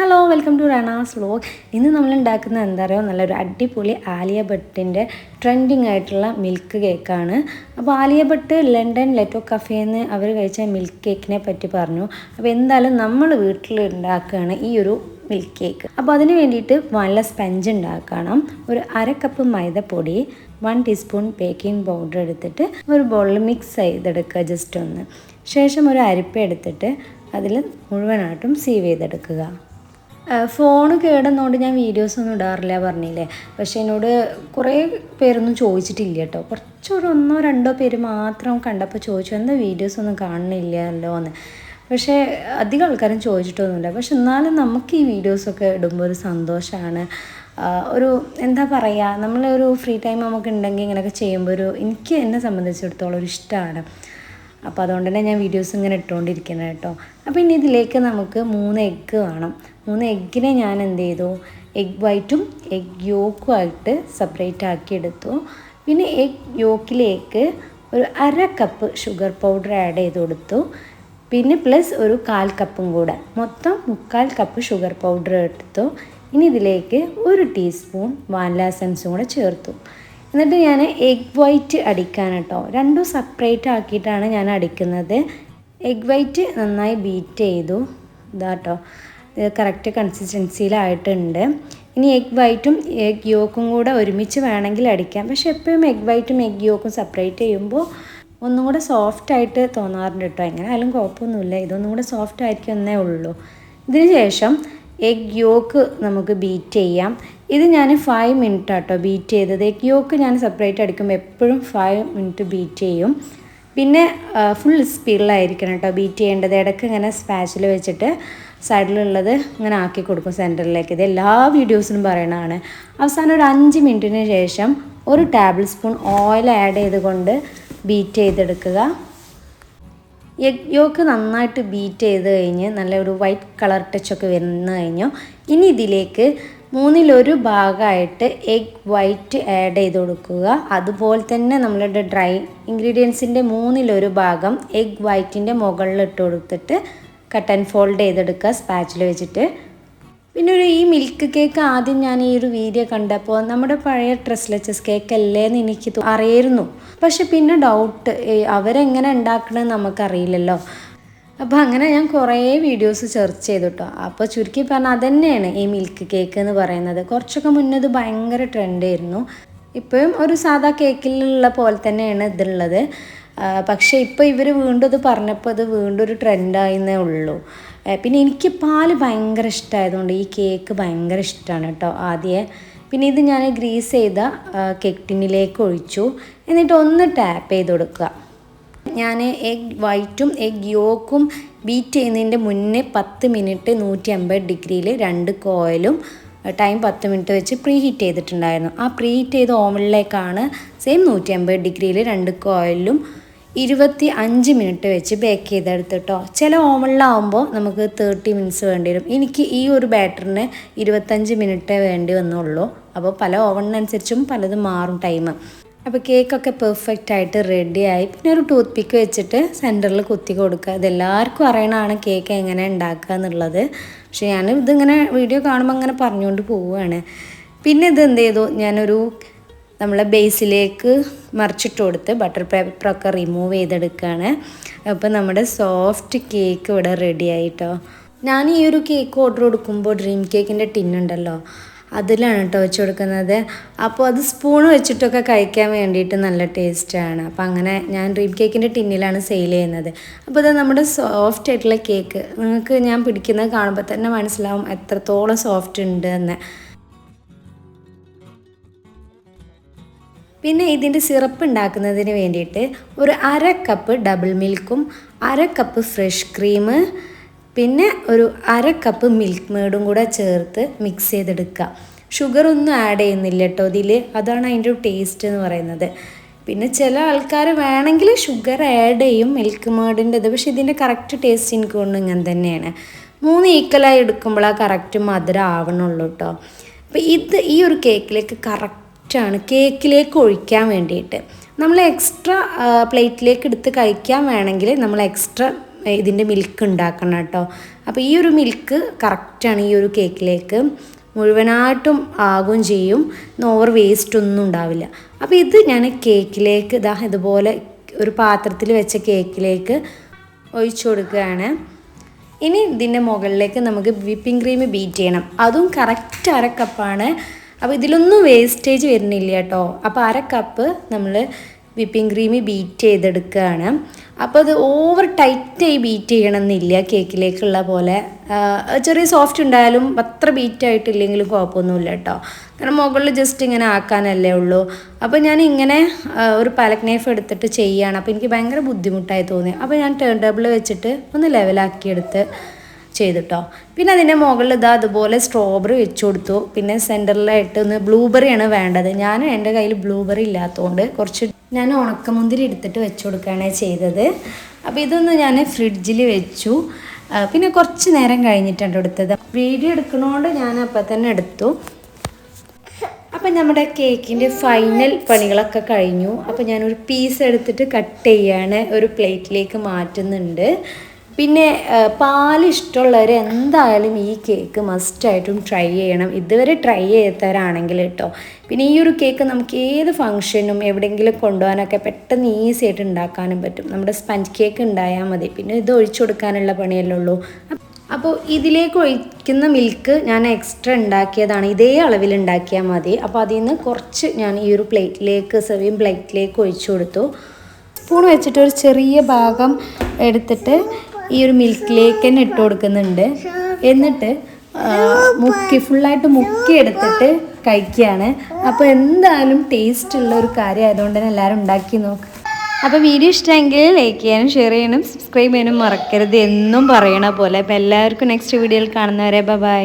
Hello welcome to Rana's vlog. ഇന്ന് നമ്മൾ ഉണ്ടാക്കുന്ന എന്താ പറയുക, നല്ലൊരു അടിപൊളി ആലിയ ട്രെൻഡിങ് ആയിട്ടുള്ള മിൽക്ക് കേക്കാണ്. അപ്പോൾ ആലിയ ലണ്ടൻ ലെറ്റോ കഫേന്ന് അവർ കഴിച്ച മിൽക്ക് കേക്കിനെ പറ്റി പറഞ്ഞു. അപ്പോൾ എന്തായാലും നമ്മൾ വീട്ടിൽ ഉണ്ടാക്കുകയാണ് ഈ ഒരു മിൽക്ക് കേക്ക്. അപ്പോൾ അതിന് വേണ്ടിയിട്ട് നല്ല സ്പഞ്ച് ഉണ്ടാക്കണം. ഒരു അരക്കപ്പ് മൈദപ്പൊടി, 1 ടീസ്പൂൺ ബേക്കിംഗ് പൗഡർ എടുത്തിട്ട് ഒരു ബൗളിൽ മിക്സ് ചെയ്തെടുക്കുക ജസ്റ്റ് ഒന്ന്. ശേഷം ഒരു അരിപ്പ എടുത്തിട്ട് അതിൽ മുഴുവനായിട്ടും സീവ് ചെയ്തെടുക്കുക. ഫോൺ കേടുന്നതുകൊണ്ട് ഞാൻ വീഡിയോസൊന്നും ഇടാറില്ല പറഞ്ഞില്ലേ. പക്ഷേ എന്നോട് കുറേ പേരൊന്നും ചോദിച്ചിട്ടില്ല കേട്ടോ. കുറച്ചൊരു 1-2 പേര് മാത്രം കണ്ടപ്പോൾ ചോദിച്ചു, എന്താ വീഡിയോസൊന്നും കാണുന്നില്ലല്ലോ എന്ന്. പക്ഷേ അധികം ആൾക്കാരും ചോദിച്ചിട്ടൊന്നുമില്ല. പക്ഷെ എന്നാലും നമുക്ക് ഈ വീഡിയോസൊക്കെ ഇടുമ്പോൾ ഒരു സന്തോഷമാണ്. ഒരു എന്താ പറയുക, നമ്മളൊരു ഫ്രീ ടൈം നമുക്ക് ഉണ്ടെങ്കിൽ ഇങ്ങനെയൊക്കെ ചെയ്യുമ്പോൾ എനിക്ക് എന്നെ സംബന്ധിച്ചിടത്തോളം ഒരു ഇഷ്ടമാണ്. അപ്പോൾ അതുകൊണ്ട് തന്നെ ഞാൻ വീഡിയോസ് ഇങ്ങനെ ഇട്ടുകൊണ്ടിരിക്കുന്നത് കേട്ടോ. അപ്പോൾ ഇനി ഇതിലേക്ക് നമുക്ക് 3 എഗ്ഗ് വേണം. 3 എഗ്ഗിനെ ഞാൻ എന്ത് ചെയ്തു, എഗ് വൈറ്റും എഗ് യോക്കും ആയിട്ട് സെപ്പറേറ്റ് ആക്കി എടുത്തു. പിന്നെ എഗ് യോക്കിലേക്ക് ഒരു 1/2 കപ്പ് ഷുഗർ പൗഡർ ആഡ് ചെയ്ത് കൊടുത്തു. പിന്നെ പ്ലസ് ഒരു 1/4 കപ്പും കൂടെ, മൊത്തം 3/4 കപ്പ് ഷുഗർ പൗഡർ എടുത്തു. ഇനി ഇതിലേക്ക് 1 ടീസ്പൂൺ വാനില എസൻസും കൂടെ ചേർത്തു. എന്നിട്ട് ഞാൻ എഗ് വൈറ്റ് അടിക്കാൻ കേട്ടോ, രണ്ടും സെപ്പറേറ്റ് ആക്കിയിട്ടാണ് ഞാൻ അടിക്കുന്നത്. എഗ് വൈറ്റ് നന്നായി ബീറ്റ് ചെയ്തു. ഇതാട്ടോ, ഇത് കറക്റ്റ് കൺസിസ്റ്റൻസിയിലായിട്ടുണ്ട്. ഇനി എഗ് വൈറ്റും എഗ് യോക്കും കൂടെ ഒരുമിച്ച് വേണമെങ്കിൽ അടിക്കാം. പക്ഷെ എപ്പോഴും എഗ് വൈറ്റും എഗ് യോക്കും സെപ്പറേറ്റ് ചെയ്യുമ്പോൾ ഒന്നും കൂടെ സോഫ്റ്റായിട്ട് തോന്നാറുണ്ട് കേട്ടോ. എങ്ങനെയായാലും കുഴപ്പമൊന്നുമില്ല, ഇതൊന്നും കൂടെ സോഫ്റ്റ് ആയിരിക്കും എന്നേ ഉള്ളൂ. ഇതിന് ശേഷം എഗ് യോക്ക് നമുക്ക് ബീറ്റ് ചെയ്യാം. ഇത് ഞാൻ 5 മിനിറ്റ് ആട്ടോ ബീറ്റ് ചെയ്തത്. എഗ് യോക്ക് ഞാൻ സെപ്പറേറ്റ് അടിക്കുമ്പോൾ എപ്പോഴും 5 മിനിറ്റ് ബീറ്റ് ചെയ്യും. പിന്നെ ഫുൾ സ്പീഡിലായിരിക്കണം കേട്ടോ ബീറ്റ് ചെയ്യേണ്ടത്. ഇടയ്ക്ക് ഇങ്ങനെ സ്പാച്ചിൽ വെച്ചിട്ട് സൈഡിലുള്ളത് ഇങ്ങനെ ആക്കി കൊടുക്കും സെൻറ്ററിലേക്ക്. ഇത് എല്ലാ വീഡിയോസിനും പറയണതാണ്. അവസാനം ഒരു 5 മിനിറ്റിന് ശേഷം 1 ടേബിൾ സ്പൂൺ ഓയിൽ ആഡ് ചെയ്തുകൊണ്ട് ബീറ്റ് ചെയ്തെടുക്കുക. എഗ് യോക്ക് നന്നായിട്ട് ബീറ്റ് ചെയ്ത് കഴിഞ്ഞ് നല്ലൊരു വൈറ്റ് കളർ ടച്ചൊക്കെ വന്നു കഴിഞ്ഞു. ഇനി ഇതിലേക്ക് 1/3 ഭാഗമായിട്ട് എഗ് വൈറ്റ് ആഡ് ചെയ്ത് കൊടുക്കുക. അതുപോലെ തന്നെ നമ്മളുടെ ഡ്രൈ ഇൻഗ്രീഡിയൻസിൻ്റെ 1/3 ഭാഗം എഗ് വൈറ്റിൻ്റെ മുകളിൽ ഇട്ട് കൊടുത്തിട്ട് കട്ട് ആൻഡ് ഫോൾഡ് ചെയ്തെടുക്കുക സ്പാച്ചിൽ വെച്ചിട്ട്. പിന്നെ ഈ മിൽക്ക് കേക്ക് ആദ്യം ഞാൻ ഈ ഒരു വീഡിയോ കണ്ടപ്പോൾ നമ്മുടെ പഴയ ട്രെസ്ലെച്ചസ് കേക്ക് അല്ലേന്ന് എനിക്ക് അറിയായിരുന്നു. പക്ഷെ പിന്നെ ഡൗട്ട്, അവരെങ്ങനെ ഉണ്ടാക്കണമെന്ന് നമുക്കറിയില്ലല്ലോ. അപ്പോൾ അങ്ങനെ ഞാൻ കുറേ വീഡിയോസ് സെർച്ച് ചെയ്തു കേട്ടോ. അപ്പോൾ ചുരുക്കി പറഞ്ഞാൽ അതുതന്നെയാണ് ഈ മിൽക്ക് കേക്ക് എന്ന് പറയുന്നത്. കുറച്ചൊക്കെ മുന്നേ ഇത് ഭയങ്കര ട്രെൻഡായിരുന്നു. ഇപ്പോഴും ഒരു സാധാ കേക്കിലുള്ള പോലെ തന്നെയാണ് ഇതുള്ളത്. പക്ഷേ ഇപ്പോൾ ഇവർ വീണ്ടും ഇത് പറഞ്ഞപ്പോൾ ഇത് വീണ്ടും ഒരു ട്രെൻഡായെന്നേ ഉള്ളൂ. പിന്നെ എനിക്ക് പാല് ഭയങ്കര ഇഷ്ടമായതുകൊണ്ട് ഈ കേക്ക് ഭയങ്കര ഇഷ്ടമാണ് കേട്ടോ ആദ്യം. പിന്നെ ഇത് ഞാൻ ഗ്രീസ് ചെയ്ത കേക്ക് ടിന്നിലേക്ക് ഒഴിച്ചു. എന്നിട്ട് ഒന്ന് ടാപ്പ് ചെയ്ത് കൊടുക്കുക. ഞാൻ എഗ് വൈറ്റും എഗ് യോക്കും ബീറ്റ് ചെയ്യുന്നതിൻ്റെ മുന്നേ 10 മിനിറ്റ് 150 ഡിഗ്രിയിൽ 2 കോയിലും ടൈം 10 മിനിറ്റ് വെച്ച് പ്രീ ഹീറ്റ് ചെയ്തിട്ടുണ്ടായിരുന്നു. ആ പ്രീ ഹീറ്റ് ചെയ്ത ഓവനിലേക്കാണ് സെയിം 150 ഡിഗ്രിയിൽ 2 കോയിലും 25 മിനിറ്റ് വെച്ച് ബേക്ക് ചെയ്തെടുത്തിട്ടോ. ചില ഓവനിലാവുമ്പോൾ നമുക്ക് 30 മിനിറ്റ്സ് വേണ്ടി വരും. എനിക്ക് ഈ ഒരു ബാറ്ററിന് 25 മിനിറ്റേ വേണ്ടി വന്നുള്ളൂ. അപ്പോൾ പല ഓവണിനനുസരിച്ചും പലതും മാറും ടൈം. അപ്പോൾ കേക്കൊക്കെ പെർഫെക്റ്റ് ആയിട്ട് റെഡിയായി. പിന്നെ ഒരു ടൂത്ത് പിക്ക് വെച്ചിട്ട് സെൻറ്ററിൽ കുത്തി കൊടുക്കുക. ഇതെല്ലാവർക്കും അറിയണതാണ് കേക്ക് എങ്ങനെ ഉണ്ടാക്കുക എന്നുള്ളത്. പക്ഷേ ഞാൻ ഇതിങ്ങനെ വീഡിയോ കാണുമ്പോൾ അങ്ങനെ പറഞ്ഞുകൊണ്ട് പോവുകയാണ്. പിന്നെ ഇത് എന്ത് ചെയ്തു, ഞാനൊരു നമ്മളെ ബേസിലേക്ക് മറിച്ചിട്ട് കൊടുത്ത് ബട്ടർ പേപ്പറൊക്കെ റിമൂവ് ചെയ്തെടുക്കുകയാണ്. അപ്പോൾ നമ്മുടെ സോഫ്റ്റ് കേക്ക് ഇവിടെ റെഡി ആയിട്ടോ. ഞാൻ ഈ ഒരു കേക്ക് ഓർഡർ കൊടുക്കുമ്പോൾ ഡ്രീം കേക്കിൻ്റെ ടിന്നുണ്ടല്ലോ, അതിലാണ് കേട്ടോ വെച്ച് കൊടുക്കുന്നത്. അപ്പോൾ അത് സ്പൂൺ വെച്ചിട്ടൊക്കെ കഴിക്കാൻ വേണ്ടിയിട്ട് നല്ല ടേസ്റ്റാണ്. അപ്പോൾ അങ്ങനെ ഞാൻ ഡ്രീം കേക്കിൻ്റെ ടിന്നിലാണ് സെയിൽ ചെയ്യുന്നത്. അപ്പോൾ ഇത് നമ്മുടെ സോഫ്റ്റ് ആയിട്ടുള്ള കേക്ക് നിങ്ങൾക്ക് ഞാൻ പിടിക്കുന്നത് കാണുമ്പോൾ തന്നെ മനസ്സിലാവും എത്രത്തോളം സോഫ്റ്റ് ഉണ്ട് എന്ന്. പിന്നെ ഇതിൻ്റെ സിറപ്പ് ഉണ്ടാക്കുന്നതിന് വേണ്ടിയിട്ട് ഒരു 1/2 കപ്പ് ഡബിൾ മിൽക്കും 1/2 കപ്പ് ഫ്രഷ് ക്രീം പിന്നെ ഒരു 1/2 കപ്പ് മിൽക്ക് മേഡും കൂടെ ചേർത്ത് മിക്സ് ചെയ്തെടുക്കുക. ഷുഗറൊന്നും ആഡ് ചെയ്യുന്നില്ല കേട്ടോ ഇതിൽ, അതാണ് അതിൻ്റെ ഒരു ടേസ്റ്റ് എന്ന് പറയുന്നത്. പിന്നെ ചില ആൾക്കാർ വേണമെങ്കിൽ ഷുഗർ ആഡ് ചെയ്യും മിൽക്ക് മേഡിൻ്റെത്. പക്ഷേ ഇതിൻ്റെ കറക്റ്റ് ടേസ്റ്റ് എനിക്ക് തോന്നുന്നു ഇങ്ങനെ തന്നെയാണ്. 3 ഈക്വലായി എടുക്കുമ്പോഴാണ് കറക്റ്റ് മധുരം ആവണുള്ളൂ കേട്ടോ. അപ്പോൾ ഈ ഒരു കേക്കിലേക്ക് കറക്റ്റാണ് കേക്കിലേക്ക് ഒഴിക്കാൻ വേണ്ടിയിട്ട്. നമ്മൾ എക്സ്ട്രാ പ്ലേറ്റിലേക്ക് എടുത്ത് കഴിക്കാൻ വേണമെങ്കിൽ നമ്മൾ എക്സ്ട്രാ ഇതിൻ്റെ മിൽക്ക് ഉണ്ടാക്കണം കേട്ടോ. അപ്പോൾ ഈ ഒരു മിൽക്ക് കറക്റ്റാണ് ഈ ഒരു കേക്കിലേക്ക്, മുഴുവനായിട്ടും ആകും ചെയ്യും, ഓവർ വേസ്റ്റ് ഒന്നും ഉണ്ടാവില്ല. അപ്പോൾ ഇത് ഞാൻ കേക്കിലേക്ക് ഇതുപോലെ ഒരു പാത്രത്തിൽ വെച്ച കേക്കിലേക്ക് ഒഴിച്ചു കൊടുക്കുകയാണ്. ഇനി ഇതിൻ്റെ മുകളിലേക്ക് നമുക്ക് വിപ്പിംഗ് ക്രീം ബീറ്റ് ചെയ്യണം. അതും കറക്റ്റ് 1/2 കപ്പാണ്. അപ്പോൾ ഇതിലൊന്നും വേസ്റ്റേജ് വരുന്നില്ല കേട്ടോ. അപ്പോൾ 1/2 കപ്പ് നമ്മൾ വിപ്പിംഗ് ക്രീം ബീറ്റ് ചെയ്തെടുക്കുകയാണ്. അപ്പോൾ അത് ഓവർ ടൈറ്റായി ബീറ്റ് ചെയ്യണമെന്നില്ല, കേക്കിലേക്കുള്ള പോലെ ചെറിയ സോഫ്റ്റ് ഉണ്ടായാലും അത്ര ബീറ്റ് ആയിട്ടില്ലെങ്കിലും കുഴപ്പമൊന്നുമില്ല കേട്ടോ. കാരണം മുകളിൽ ജസ്റ്റ് ഇങ്ങനെ ആക്കാനല്ലേ ഉള്ളൂ. അപ്പോൾ ഞാൻ ഇങ്ങനെ ഒരു പാലക് നൈഫ് എടുത്തിട്ട് ചെയ്യുകയാണ്. അപ്പോൾ എനിക്ക് ഭയങ്കര ബുദ്ധിമുട്ടായി തോന്നി. അപ്പോൾ ഞാൻ ടേൺ ടേബിൾ വെച്ചിട്ട് ഒന്ന് ലെവലാക്കിയെടുത്ത് ചെയ്തിട്ടോ. പിന്നെ അതിൻ്റെ മുകളിൽ അതുപോലെ സ്ട്രോബെറി വെച്ച് കൊടുത്തു. പിന്നെ സെൻറ്ററിലായിട്ട് ഒന്ന് ബ്ലൂബെറിയാണ് വേണ്ടത്. എൻ്റെ കയ്യിൽ ബ്ലൂബെറി ഇല്ലാത്തതുകൊണ്ട് കുറച്ച് ഞാൻ ഉണക്കമുന്തിരി എടുത്തിട്ട് വെച്ച് കൊടുക്കുകയാണ് ചെയ്തത്. അപ്പോൾ ഇതൊന്ന് ഞാൻ ഫ്രിഡ്ജിൽ വെച്ചു. പിന്നെ കുറച്ച് നേരം കഴിഞ്ഞിട്ടാണ് എടുത്തത്. വീഡിയോ എടുക്കുന്നതുകൊണ്ട് ഞാൻ അപ്പം തന്നെ എടുത്തു. അപ്പം നമ്മുടെ കേക്കിൻ്റെ ഫൈനൽ പണികളൊക്കെ കഴിഞ്ഞു. അപ്പോൾ ഞാനൊരു പീസ് എടുത്തിട്ട് കട്ട് ചെയ്യാണ്, ഒരു പ്ലേറ്റിലേക്ക് മാറ്റുന്നുണ്ട്. പിന്നെ പാൽ ഇഷ്ടമുള്ളവർ എന്തായാലും ഈ കേക്ക് മസ്റ്റായിട്ടും ട്രൈ ചെയ്യണം, ഇതുവരെ ട്രൈ ചെയ്തവരാണെങ്കിൽ കേട്ടോ. പിന്നെ ഈ ഒരു കേക്ക് നമുക്ക് ഏത് ഫംഗ്ഷനും എവിടെയെങ്കിലും കൊണ്ടുപോകാനൊക്കെ പെട്ടെന്ന് ഈസി ആയിട്ട് ഉണ്ടാക്കാനും പറ്റും. നമ്മുടെ സ്പഞ്ച് കേക്ക് ഉണ്ടായാൽ മതി, പിന്നെ ഇത് ഒഴിച്ചു കൊടുക്കാനുള്ള പണിയല്ലേ ഉള്ളൂ. അപ്പോൾ ഇതിലേക്ക് ഒഴിക്കുന്ന മിൽക്ക് ഞാൻ എക്സ്ട്രാ ഉണ്ടാക്കിയതാണ്, ഇതേ അളവിൽ ഉണ്ടാക്കിയാൽ മതി. അപ്പോൾ അതിൽ നിന്ന് കുറച്ച് ഞാൻ ഈ ഒരു സെർവിങ് പ്ലേറ്റിലേക്ക് ഒഴിച്ചു കൊടുത്തു. സ്പൂൺ വെച്ചിട്ട് ഒരു ചെറിയ ഭാഗം എടുത്തിട്ട് ഈ ഒരു മിൽക്കിലേക്ക് തന്നെ ഇട്ട് കൊടുക്കുന്നുണ്ട്. എന്നിട്ട് ഫുള്ളായിട്ട് മുക്കി എടുത്തിട്ട് കഴിക്കുകയാണ്. അപ്പോൾ എന്തായാലും ടേസ്റ്റ് ഉള്ള ഒരു കാര്യം ആയതുകൊണ്ട് തന്നെ എല്ലാവരും ഉണ്ടാക്കി നോക്കുക. അപ്പോൾ വീഡിയോ ഇഷ്ടമെങ്കിൽ ലൈക്ക് ചെയ്യാനും ഷെയർ ചെയ്യാനും സബ്സ്ക്രൈബ് ചെയ്യാനും മറക്കരുത് എന്നും പറയണ പോലെ. അപ്പോൾ എല്ലാവർക്കും നെക്സ്റ്റ് വീഡിയോയിൽ കാണുന്നവരെ ബൈ.